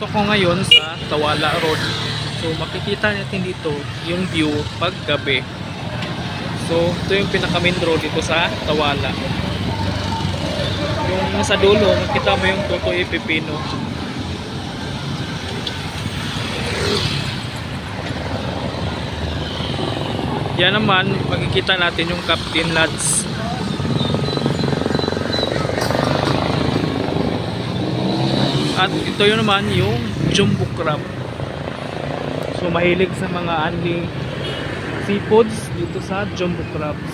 Ito ko ngayon sa Tawala Road. So makikita natin dito yung view pag gabi. So ito yung pinaka main road dito sa Tawala. Yung nasa dulo, makita mo yung Totoy Pipino. Yan naman, makikita natin yung Captain Lads. At ito yun naman yung Jumbo Crab. So mahilig sa mga unli seafoods dito sa Jumbo Crabs.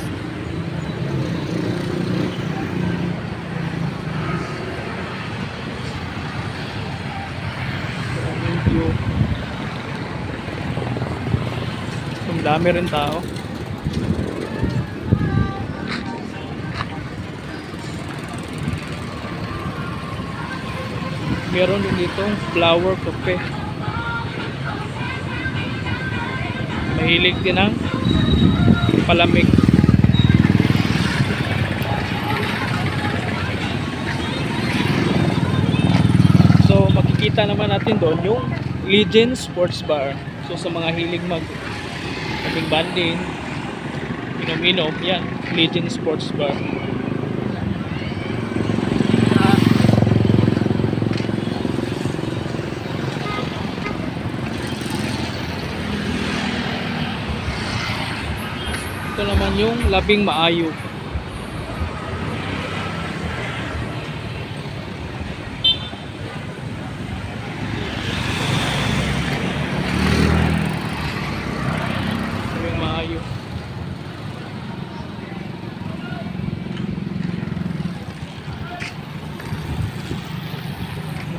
Ang dami rin tao. Meron din dito flower cafe. Mahilig din ang palamig. So makikita naman natin doon yung Legend Sports Bar. So sa mga hilig banding, inom-inom, yan, Legend Sports Bar. Ito naman yung Labing Maayo. Labing Maayo.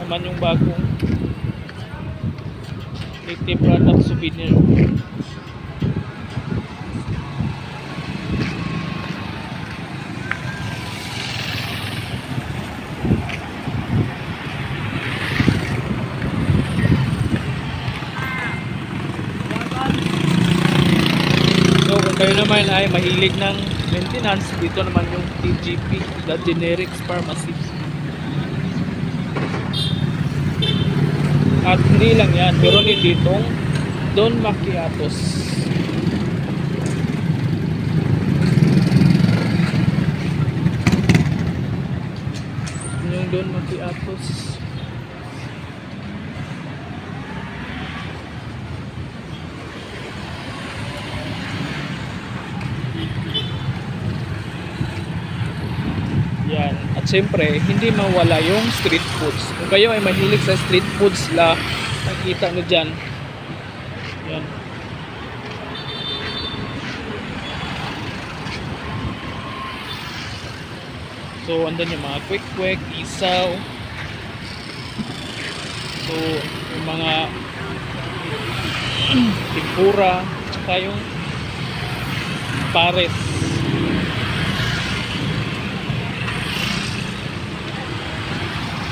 Naman yung bagong native product souvenir. So kung kayo naman ay mahilig ng maintenance, dito naman yung TGP, The Generics Pharmacy. At hindi lang yan, meron din ditong Don Macchiatos. Yung Don Macchiatos. Yan. At siyempre, hindi mawala yung street foods. Kung kayo ay mahilig sa street foods, nakikita nyo dyan. Yan. So, andun yung mga quick-quick, isaw. So, yung mga tempura, tsaka yung pares.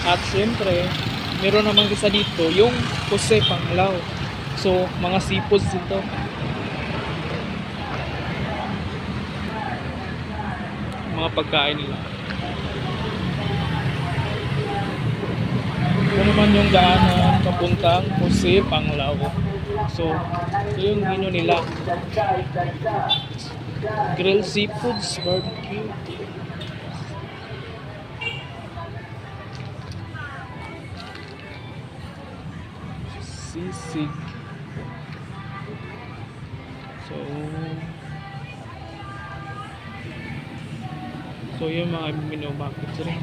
At siyempre, meron naman isa dito yung Jose Panglao. So, mga seafoods dito. Mga pagkain nila. Ito naman yung daanan papuntang Jose Panglao. So, ito yung menu nila. Grilled seafoods, barbecue. Sisig. So yung mga menu package rin.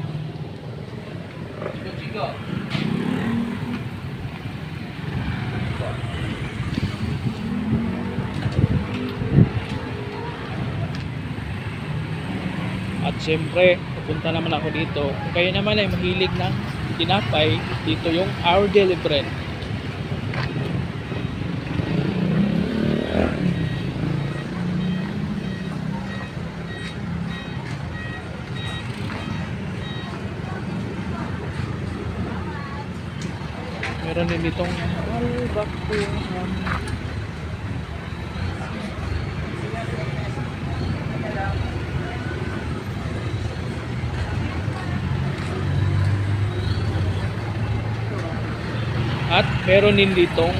At syempre, pupunta naman ako dito. Kung kayo naman ay mahilig ng tinapay, dito yung Our Daily Bread. Meron din ditong albakuhan. At meron din ditong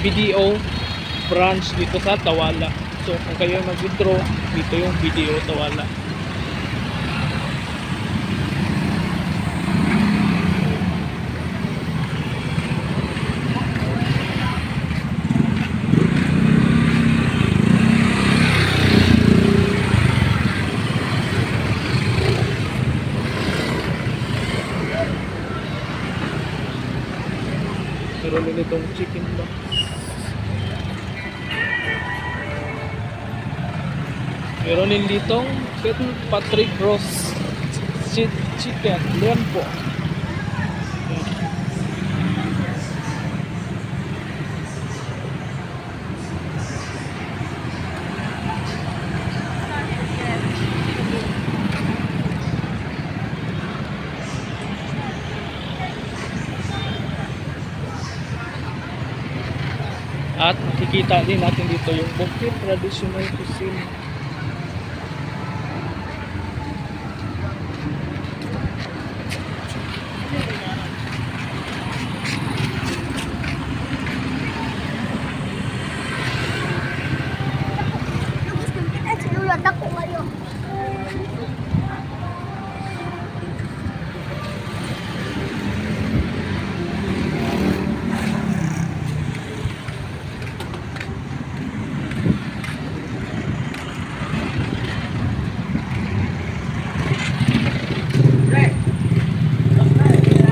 BDO branch dito sa Tawala. So kung kayo mag-withdraw, dito yung BDO Tawala. Meron din itong chicken box. Meron din ditong St. Patrick Roast Chicken. Yan po. At makikita din natin dito yung Bukit Traditional Cuisine.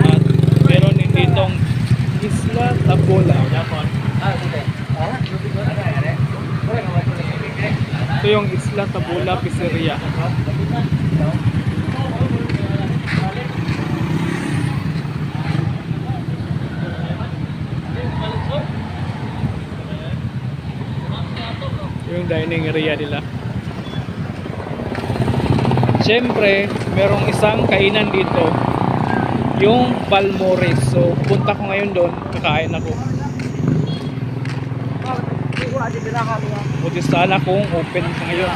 At meron din ditong Isla Tabola. Ito yung Isla Tabola Pizzeria. Yung dining area nila. Siyempre, merong isang kainan dito, yung Balmores. So, punta ko ngayon doon, kakain ako. Buti sana kung open sa ngayon.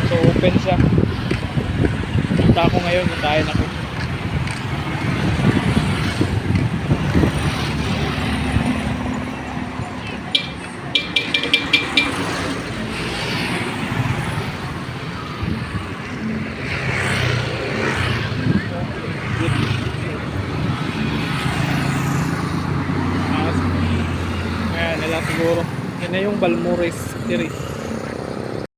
So, open siya. Punta ako ngayon, kakain ako. Ayan, nila siguro. Yan na yung Balmores series.